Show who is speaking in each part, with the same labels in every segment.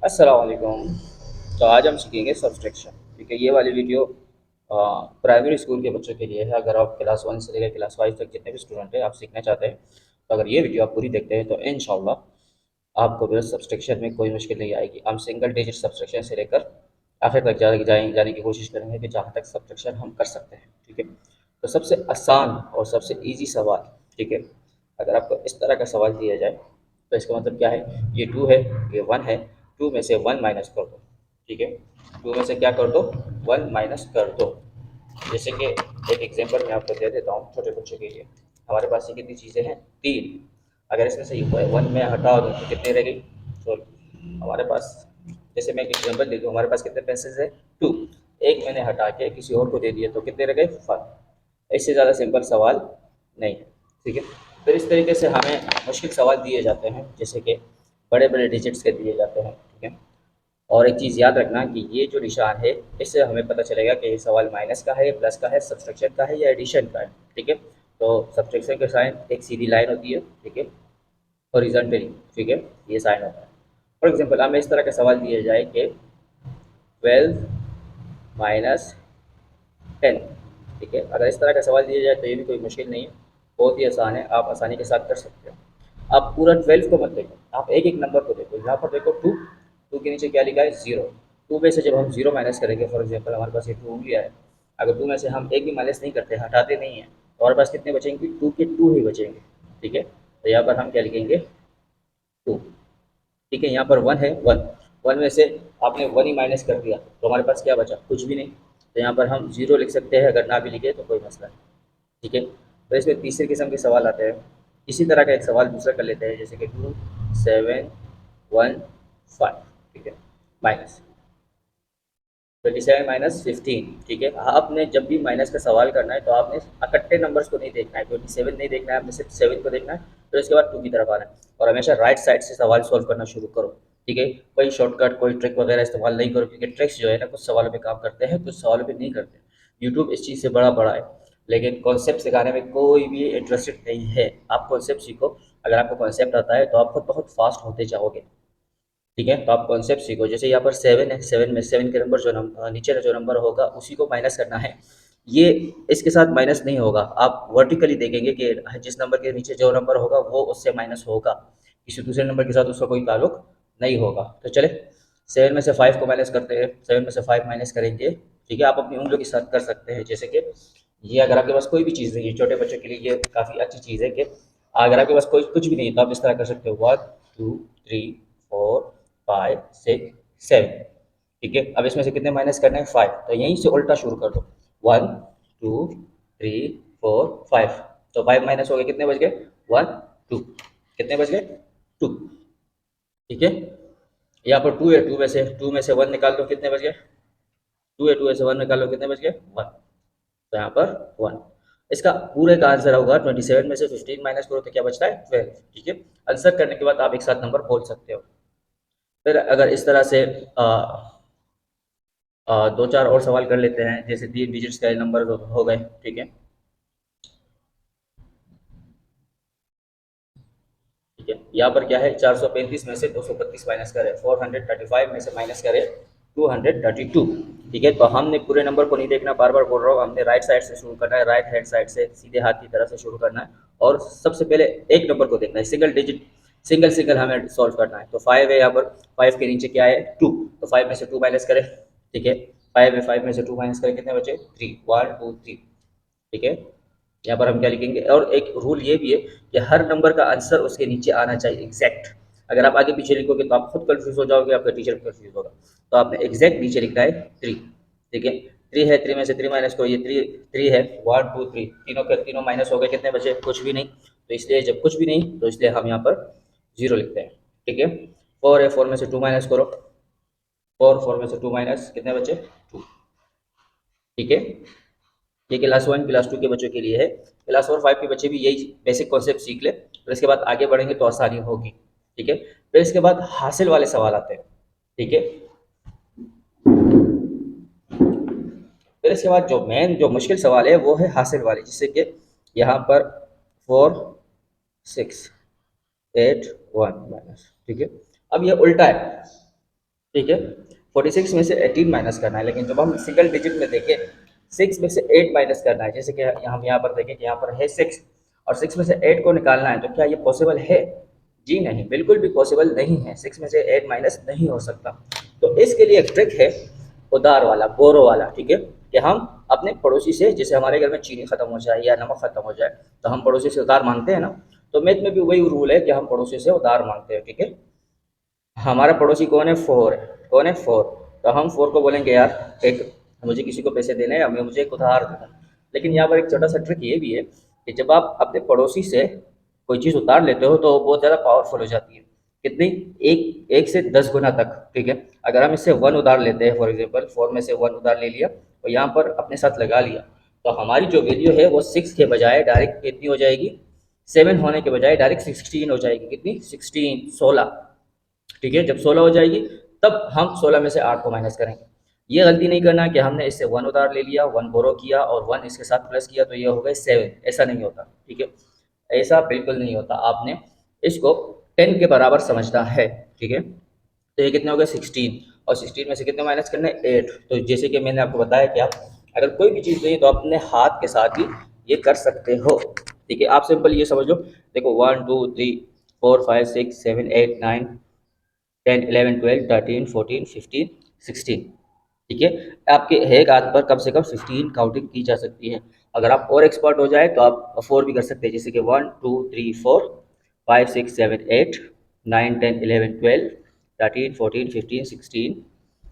Speaker 1: अस्सलाम वालेकुम। तो आज हम सीखेंगे सब्सट्रैक्शन। ठीक है, ये वाली वीडियो प्राइमरी स्कूल के बच्चों के लिए है। अगर आप क्लास 1 से लेकर क्लास 5 तक जितने भी स्टूडेंट हैं आप सीखना चाहते हैं, तो अगर ये वीडियो आप पूरी देखते हैं तो इंशाल्लाह आपको जो सब्सट्रैक्शन में कोई मुश्किल नहीं आएगी। हम सिंगल डिजिट सब्सट्रैक्शन से लेकर आखिर तक जाने की कोशिश करेंगे कि जहाँ तक सब्सट्रैक्शन हम कर सकते हैं। ठीक है, तो सबसे आसान और सबसे ईजी सवाल, ठीक है, अगर आपको इस तरह का सवाल दिया जाए तो इसका मतलब क्या है, ये टू है, ये वन है, टू में से वन माइनस कर दो। ठीक है, टू में से क्या कर दो, वन माइनस कर दो। जैसे कि एक एग्जांपल मैं आपको दे देता हूँ छोटे बच्चों के लिए। हमारे पास ये कितनी चीज़ें हैं, तीन। अगर इसमें से वन में हटा दो तो कितनी रह गई, सॉरी, हमारे पास, जैसे मैं एक एग्जांपल दे दूँ, हमारे पास कितने पेंसिल्स है, टू। एक मैंने हटा के किसी और को दे दिया तो कितने रह गए, फाइव। इससे ज़्यादा सिंपल सवाल नहीं है। ठीक है, फिर इस तरीके से हमें मुश्किल सवाल दिए जाते हैं, जैसे कि बड़े बड़े डिजिट्स के दिए जाते हैं। ठीक है, और एक चीज़ याद रखना कि ये जो निशान है, इससे हमें पता चलेगा कि ये सवाल माइनस का है, प्लस का है, सब्सट्रैक्शन का है या एडिशन का है। ठीक है, तो सब्सट्रैक्शन के साइन एक सीधी लाइन होती है। ठीक है, हॉरिजॉन्टली। ठीक है, ये साइन होता है। फॉर एग्जांपल हमें इस तरह का सवाल दिया जाए कि 12 माइनस 10। ठीक है, अगर इस तरह का सवाल दिया जाए तो ये भी कोई मुश्किल नहीं है, बहुत ही आसान है, आप आसानी के साथ कर सकते हो। आप पूरा 12 को मत देखो, आप एक एक नंबर को देखो। यहाँ पर देखो टू, टू के नीचे क्या लिखा है, जीरो। टू में से जब हम जीरो माइनस करेंगे, फॉर एग्जाम्पल हमारे पास ये टू उंगलियाँ है, अगर टू में से हम एक भी माइनस नहीं करते, हटाते नहीं हैं, तो हमारे पास कितने बचेंगे, टू के टू ही बचेंगे। ठीक है, तो यहाँ पर हम क्या लिखेंगे, टू। ठीक है, यहाँ पर वन है, वन। वन में से आपने वन ही माइनस कर दिया तो हमारे पास क्या बचा, कुछ भी नहीं। तो यहाँ पर हम जीरो लिख सकते हैं, अगर ना भी लिखे तो कोई मसला नहीं। ठीक है, तो इसमें तीसरे किस्म के सवाल आते हैं। इसी तरह का एक सवाल दूसरा कर लेते हैं, जैसे कि टू सेवन वन फाइव। ठीक है, माइनस 27 - 15। ठीक है, आपने जब भी माइनस का सवाल करना है तो आपने इकट्ठे नंबर्स को नहीं देखना है, 27 नहीं देखना है, आपने सिर्फ सेवन को देखना है। फिर उसके बाद टू की तरफ आना है और हमेशा राइट साइड से सवाल सॉल्व करना शुरू करो। ठीक है, कोई शॉर्टकट कोई ट्रिक वगैरह इस्तेमाल नहीं करो, क्योंकि ट्रिक्स जो है ना कुछ सवालों पे काम करते हैं, कुछ सवालों पे नहीं करते। यूट्यूब इस चीज़ से बड़ा बड़ा है, लेकिन कॉन्सेप्ट सिखाने में कोई भी इंटरेस्टेड नहीं है। आप कॉन्सेप्ट सीखो, अगर आपको कॉन्सेप्ट आता है तो आप खुद बहुत फास्ट होते जाओगे। ठीक है, तो आप कॉन्सेप्ट सीखो। जैसे यहाँ पर सेवन है, सेवन में सेवन के नंबर जो नीचे का जो नंबर होगा उसी को माइनस करना है। ये इसके साथ माइनस नहीं होगा, आप वर्टिकली देखेंगे कि जिस नंबर के नीचे जो नंबर होगा वो उससे माइनस होगा, किसी दूसरे नंबर के साथ उसका कोई ताल्लुक नहीं होगा। तो चले, सेवन में से फाइव को माइनस करते हैं, सेवन में से फाइव माइनस करेंगे। ठीक है, आप अपनी उंगलियों के साथ कर सकते हैं, जैसे कि ये अगर आपके पास कोई भी चीज़ नहीं है, छोटे बच्चों के लिए ये काफ़ी अच्छी चीज़ है कि अगर आपके पास कोई कुछ भी नहीं है तो आप इस तरह कर सकते हो, one two three four five six seven. ठीक है, अब इसमें से कितने माइनस करने हैं, फाइव। तो यहीं से उल्टा शुरू कर दो, one two three four five. तो फाइव माइनस हो गए, कितने बच गए, वन टू। कितने बच गए, टू। ठीक है, यहाँ पर टू है, टू में से वन निकाल दो, कितने बच गए, टू है, टू में से वन निकाल लो, कितने बच गए, वन। तो यहाँ पर वन। इसका पूरे का आंसर होगा 27 में से 15 माइनस करो तो क्या बचता है, 12। ठीक है, आंसर करने के बाद आप एक साथ नंबर बोल सकते हो। फिर अगर इस तरह से दो चार और सवाल कर लेते हैं, जैसे तीन डिजिट्स का नंबर हो गए। ठीक है, ठीक है, यहाँ पर क्या है, 435 में से 232 माइनस करें, 435 में से माइनस करें 232। ठीक है, तो हमने पूरे नंबर को नहीं देखना, बार बार बोल रहा हूँ, हमने राइट साइड से शुरू करना है, राइट हैंड साइड से सीधे हाथ की तरफ से शुरू करना है। और सबसे पहले एक नंबर को देखना है, सिंगल डिजिट, सिंगल सिंगल हमें सॉल्व करना है। तो फाइव है, यहाँ पर फाइव के नीचे क्या है, टू। तो फाइव में से टू माइनस करें। ठीक है, फाइव है, फाइव में से टू माइनस करें, कितने बचे, थ्री, वन टू थ्री। ठीक है, यहाँ पर हम क्या लिखेंगे, और एक रूल ये भी है कि हर नंबर का आंसर उसके नीचे आना चाहिए एग्जैक्ट। अगर आप आगे पीछे लिखोगे तो आप खुद कंफ्यूज हो जाओगे, आपका टीचर कंफ्यूज होगा। तो आपने एग्जैक्ट नीचे लिखना है, थ्री। ठीक है, थ्री है, थ्री में से थ्री माइनस करो, ये थ्री, थ्री है, वन टू थ्री, तीनों के तीनों माइनस हो गए, कितने बचे, कुछ भी नहीं। तो इसलिए जब कुछ भी नहीं तो इसलिए हम यहाँ पर जीरो लिखते हैं। ठीक है, फोर है, फोर में से टू माइनस करो, फोर, फोर में से टू माइनस, कितने बचे, टू। ठीक है, ये क्लास वन क्लास टू के बच्चों के लिए है। क्लास फोर फाइव के बच्चे भी यही बेसिक कॉन्सेप्ट सीख ले, फिर इसके बाद आगे बढ़ेंगे तो आसानी होगी। ठीक है, फिर इसके बाद हासिल वाले सवाल आते हैं। ठीक है, फिर इसके बाद जो मेन जो मुश्किल सवाल है वो है हासिल वाले, जिससे कि यहाँ पर four six eight one minus. ठीक है, अब ये उल्टा है, ठीक है। 46 में से 18 माइनस करना है, लेकिन जब हम सिंगल डिजिट में देखें 6 में से 8 माइनस करना है, जैसे कि हम यहाँ पर देखें कि यहाँ पर है 6 और 6 में से 8 को निकालना है, तो क्या ये पॉसिबल है? जी नहीं, बिल्कुल भी पॉसिबल नहीं है। 6 में से 8 माइनस नहीं हो सकता। तो इसके लिए एक ट्रिक है, उधार वाला, बोरो वाला। ठीक है, कि हम अपने पड़ोसी से, जैसे हमारे घर में चीनी खत्म हो जाए या नमक खत्म हो जाए, तो हम पड़ोसी से उधार मांगते हैं ना। तो मैथ में भी वही रूल है कि हम पड़ोसी से उधार मांगते हैं। ठीक है, हमारा पड़ोसी कौन है? 4 है। कौन है? 4। तो हम 4 को बोलेंगे यार एक, मुझे किसी को पैसे देने हैं, हमें मुझे एक उधार देना। लेकिन यहाँ पर एक छोटा सा ट्रिक ये भी है कि जब आप अपने पड़ोसी से कोई चीज़ उधार लेते हो तो वो बहुत ज़्यादा पावरफुल हो जाती है। कितनी? एक एक से 10 गुना तक। ठीक है, अगर हम इससे 1 उधार लेते हैं, फॉर एग्जाम्पल 4 में से 1 उधार ले लिया और यहाँ पर अपने साथ लगा लिया, तो हमारी जो वैल्यू है वो 6 के बजाय डायरेक्ट कितनी हो जाएगी? 7 होने के बजाय डायरेक्ट 16 हो जाएगी। कितनी? 16, 16। ठीक है, जब 16 हो जाएगी तब हम 16 में से 8 को माइनस करेंगे। ये गलती नहीं करना कि हमने इससे 1 उधार ले लिया, 1 बोरो किया और 1 इसके साथ प्लस किया तो ये हो गए 7। ऐसा नहीं होता। ठीक है, ऐसा बिल्कुल नहीं होता। आपने इसको 10 के बराबर समझना है। ठीक है, तो ये कितने हो गए? 16। और 16 में से कितने माइनस करने? 8। तो जैसे कि मैंने आपको बताया कि आप अगर कोई भी चीज़ नहीं तो अपने हाथ के साथ ही ये कर सकते हो। ठीक है, आप सिंपल ये समझ लो, देखो 1 2 3 4 5 6 7 8 9 10 11 12 13 14 15 16। ठीक है, आपके एक हाथ पर कम से कम 15 काउंटिंग की जा सकती है। अगर आप और एक्सपर्ट हो जाए तो आप 4 भी कर सकते हैं, जैसे कि 1 2 3 4 5 6 7 8 9 10 11 12 13 14 15 16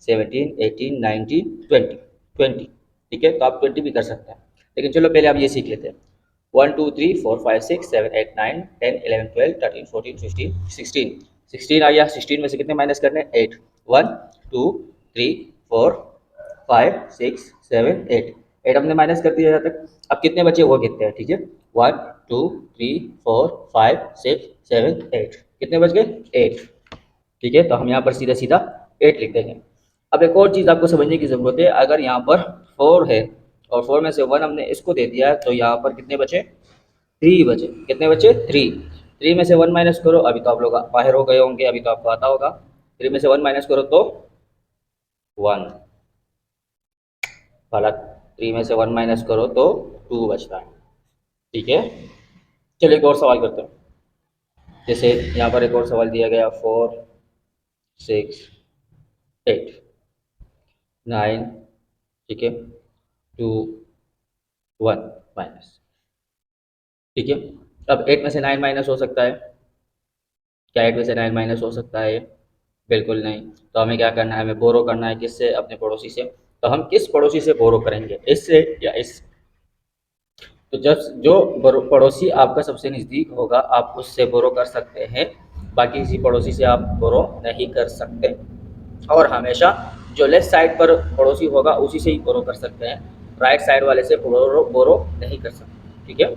Speaker 1: 17 18 19 20 20। ठीक है, तो आप 20 भी कर सकते हैं। लेकिन चलो पहले आप ये सीख लेते हैं। 1 2 3 4 5 6 7 8 9 10 11 12 13 14 15 16। 16 आ गया। 16 में से कितने माइनस करने? 8। 1 2 3 4 5 6 7 8। 8 हमने माइनस कर दिया यहाँ तक। अब कितने बचे वो गिनते हैं। ठीक है, 1 2 3 4 5 6 7 8। कितने बच गए? 8। ठीक है, तो हम यहाँ पर सीधा सीधा 8 लिख देंगे। अब एक और चीज़ आपको समझने की ज़रूरत है। अगर यहाँ पर 4 है और 4 में से 1 हमने इसको दे दिया है, तो यहाँ पर कितने बचे? 3 बचे। कितने बचे? 3। 3 में से 1 माइनस करो, अभी तो आप लोग बाहर हो गए होंगे, अभी तो आपको आता होगा। 3 में से 1 माइनस करो तो 1। गलत। 3 में से 1 माइनस करो तो 2 बचता है। ठीक है, चलिए एक और सवाल करते हैं। जैसे यहाँ पर एक और सवाल दिया गया, 4 6 8 9। ठीक है, 2 1 माइनस। ठीक है, अब 8 में से 9 माइनस हो सकता है? क्या 8 में से 9 माइनस हो सकता है? बिल्कुल नहीं। तो हमें क्या करना है? हमें बोरो करना है। किससे? अपने पड़ोसी से। तो हम किस पड़ोसी से बोरो करेंगे? इससे या इस? तो जब जो पड़ोसी आपका सबसे नज़दीक होगा आप उससे बोरो कर सकते हैं। बाकी किसी पड़ोसी से आप बोरो नहीं कर सकते। और हमेशा जो लेफ्ट साइड पर पड़ोसी होगा उसी से ही बोरो कर सकते हैं। राइट साइड वाले से बोरो बोरो नहीं कर सकते। ठीक है,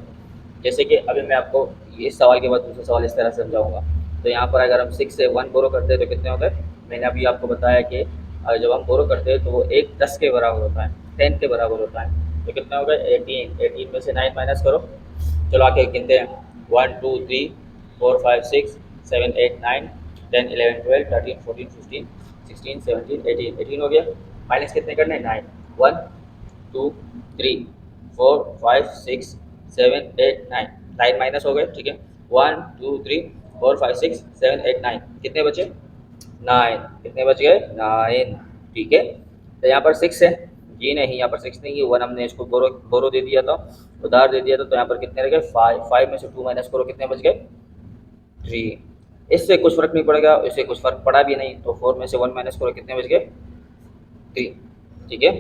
Speaker 1: जैसे कि अभी मैं आपको इस सवाल के बाद दूसरा सवाल इस तरह से समझाऊंगा। तो यहाँ पर अगर हम 6 से 1 बोरो करते हैं तो कितने होते हैं? मैंने अभी आपको बताया कि जब हम बोरो करते हैं तो वो एक 10 के बराबर होता है, 10 के बराबर होता है। तो कितना हो गया? 18। 18 में से 9 माइनस करो। चलो आके गिनते हैं। 1 2 3 4 5 6 7 8 9 10 11 12 13 14 15 16 17 18। 18 हो गया। माइनस कितने करने? 9। 1 2 3 4 5 6 7 8 9। 9 माइनस हो गए। ठीक है, 1 2 3 4 5 6 7 8 9। कितने बचे? 9। कितने बच गए? 9। ठीक है, तो यहाँ पर 6 है। जी नहीं, यहाँ पर 6 नहीं है। 1 हमने इसको बोरो बोरो दे दिया था, उधार दे दिया था। तो यहाँ पर कितने रह गए? 5। 5 में से 2 माइनस करो, कितने बच गए? 3। इससे कुछ फर्क नहीं पड़ेगा, इससे कुछ फर्क पड़ा भी नहीं। तो 4 में से 1 माइनस करो, कितने बच गए? 3। ठीक है,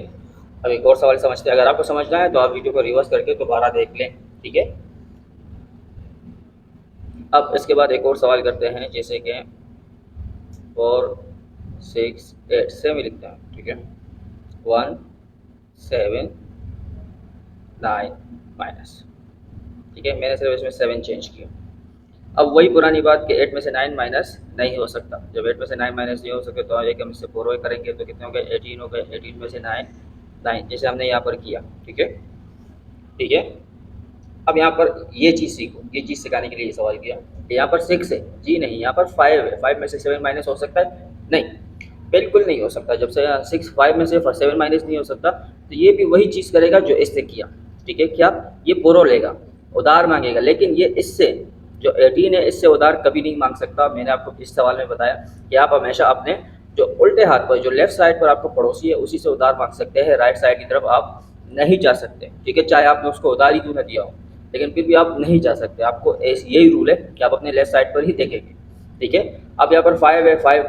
Speaker 1: अब एक और सवाल समझते हैं। अगर आपको समझना है तो आप वीडियो को रिवर्स करके दोबारा देख लें। ठीक है, अब इसके बाद एक और सवाल करते हैं, जैसे कि 4 6 8 सेम ही लिखते हैं। ठीक है, 1 7 9 माइनस। ठीक है, मैंने सिर्फ इसमें 7 चेंज किया। अब वही पुरानी बात कि 8 में से 9 माइनस नहीं हो सकता। जब 8 में से 9 माइनस नहीं हो सके तो एक हम इससे बोरो करेंगे तो कितने हो गए? 18 हो गए। 18 में से 9 9, जैसे हमने यहाँ पर किया। ठीक है, ठीक है, अब यहाँ पर ये चीज़ सीखो। ये चीज़ सिखाने के लिए ये सवाल किया कि यहाँ पर 6 है। जी नहीं, यहाँ पर 5 है। 5 में से 7 माइनस हो सकता है? नहीं। बिल्कुल नहीं हो सकता। जब से 6 5 में से 7 माइनस नहीं हो सकता, तो ये भी वही चीज़ करेगा जो इससे किया। ठीक है, क्या? ये बोरो लेगा, उधार मांगेगा, लेकिन ये इससे जो 18 है इससे उधार कभी नहीं मांग सकता। मैंने आपको इस सवाल में बताया कि आप हमेशा अपने जो उल्टे हाथ पर, जो लेफ्ट साइड पर आपको पड़ोसी है, उसी से उधार मांग सकते हैं, राइट साइड की तरफ आप नहीं जा सकते। ठीक है, चाहे आपने उसको उधार ही क्यों ना दिया हो, लेकिन फिर भी आप नहीं जा सकते। आपको यही रूल है कि आप अपने लेफ्ट साइड पर ही देखेंगे। ठीक है, अब यहाँ पर 5 है, 5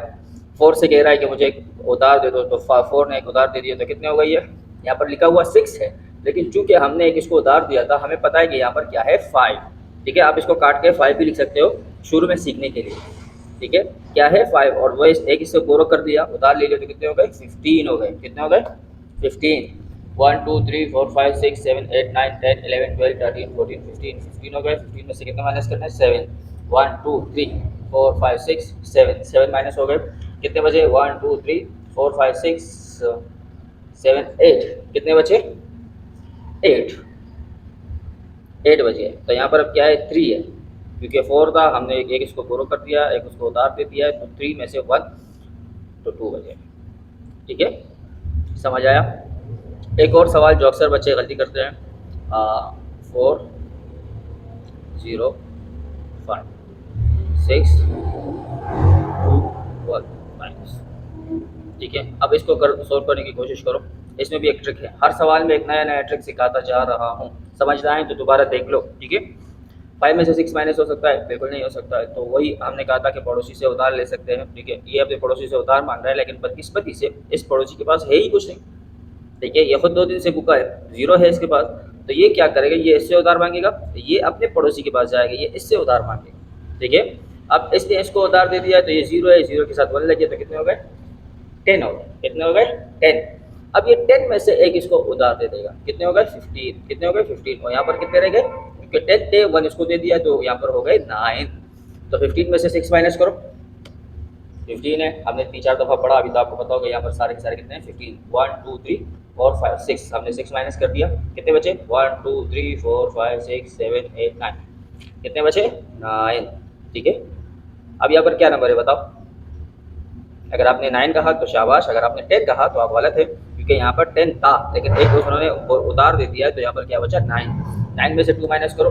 Speaker 1: 4 से कह रहा है कि मुझे एक उधार दे दो, तो 4 ने एक उधार दे दिया, तो कितने हो गई है? यहाँ पर लिखा हुआ 6 है, लेकिन चूंकि हमने एक इसको उधार दिया था, हमें पता है कि यहाँ पर क्या है? 5। ठीक है, आप इसको काट के 5 भी लिख सकते हो शुरू में सीखने के लिए। ठीक है, क्या है? 5, और वो एक इससे बोरो कर दिया, उधार ले लिया, तो कितने हो गए? 15 हो गए। कितने हो गए? 15। 1 2 3 4 5 6 7 8 9 10 11 12 13 14 15 15 हो गए। 15 में से कितना माइनस करना है? 7। 1 2 3 4 5 6 7 7 माइनस हो गए। कितने बचे? 1 2 3 4 5 6 7 8। कितने बचे? 8। 8 बजे। तो यहाँ पर अब क्या है? 3 है, क्योंकि 4 था, हमने एक इसको बोरो कर दिया, एक उसको उधार दे दिया है, तो 3 में से 1, तो 2 बजे। ठीक है, समझ आया? एक और सवाल जो अक्सर बच्चे गलती करते हैं, 4 0 5 6 2 1 माइनस। ठीक है, अब इसको सोल्व करने की कोशिश करो। इसमें भी एक ट्रिक है, हर सवाल में एक नया नया ट्रिक सिखाता जा रहा हूँ। समझना है तो दोबारा देख लो। ठीक है, 5 में से 6 माइनस हो सकता है? बिल्कुल नहीं हो सकता है। तो वही हमने कहा था कि पड़ोसी से उधार ले सकते हैं। ठीक है, ये अपने पड़ोसी से उधार मांग रहा है, लेकिन बदकिस्मती से इस पड़ोसी के पास है ही कुछ नहीं। ठीक है, ये खुद 2 दिन से भूखा है, जीरो है इसके पास। तो ये क्या करेगा? ये इससे उधार मांगेगा, ये अपने पड़ोसी के पास जाएगा, ये इससे उधार मांगेगा। ठीक है, अब इसने इसको उधार दे दिया, तो ये जीरो है, जीरो के साथ 1 लगे, तो कितने हो गए? 10 हो गए। कितने हो गए? 10। अब ये 10 में से एक इसको उधार दे देगा, कितने हो गए? 15। कितने हो गए? 15। और यहाँ पर कितने रह गए? क्योंकि 10 थे, 1 इसको दे दिया, तो यहाँ पर हो गए 9। तो 15 में से 6 माइनस करो। 15 है, हमने 3 4 दफ़ा पढ़ा, अभी तो आपको पता होगा यहाँ पर सारे के सारे कितने हैं? 15। 1 2 3 4 5 6, हमने 6 माइनस कर दिया, कितने बचे? 1 2 3 4 5 6 7 8 9। कितने बचे? 9। ठीक है, अब यहाँ पर क्या नंबर है बताओ? अगर आपने 9 कहा तो शाबाश, अगर आपने 10 कहा तो आप गलत है, क्योंकि यहाँ पर 10 था, लेकिन एक उन्होंने उधार दे दिया है, तो यहाँ पर क्या बचा? 9। 9 में से 2 माइनस करो।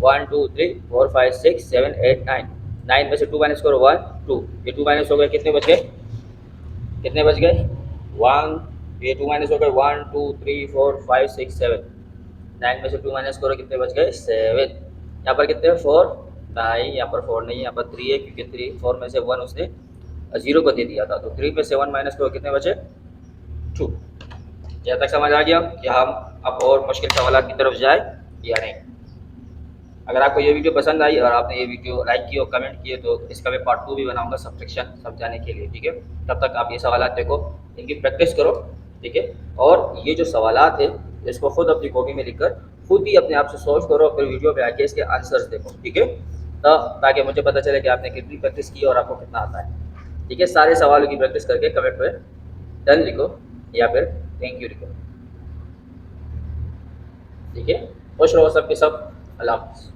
Speaker 1: 1 2 3 4 5 6 7 8 9। 9 में से 2 माइनस करो, 1 2, ये 2 माइनस हो गए, कितने बच गए? कितने बच गए? 1, ये 2 माइनस हो गए, 1 2 3 4 5 6 7। 9 में से 2 माइनस करो, कितने बच गए? 7। यहाँ पर कितने? 4 नहीं, यहाँ पर 4 नहीं, यहाँ पर 3 है, क्योंकि 3 4 में से 1 उसने 0 को दे दिया था, तो 3 में से 1 माइनस करो, कितने बचे? 2। यहाँ तक समझ आ गया कि हम अब और मुश्किल सवाल की तरफ जाए या नहीं? अगर आपको ये वीडियो पसंद आई और आपने ये वीडियो लाइक की और कमेंट किए, तो इसका मैं पार्ट 2 भी बनाऊंगा सब्ट्रैक्शन समझाने के लिए। ठीक है, तब तक आप ये सवाल देखो, इनकी प्रैक्टिस करो। ठीक है, और ये जो सवाल है इसको खुद अपनी कॉपी में लिखकर खुद ही अपने आप से सोल्व करो, फिर वीडियो पे आके इसके आंसर्स देखो। ठीक है, ताकि मुझे पता चले कि आपने कितनी प्रैक्टिस की और आपको कितना आता है। ठीक है, सारे सवालों की प्रैक्टिस करके कमेंट में डन लिखो या फिर थैंक यू लिखो। ठीक है, खुश रहो सबके सब। अल्लाह हाफ़िज़।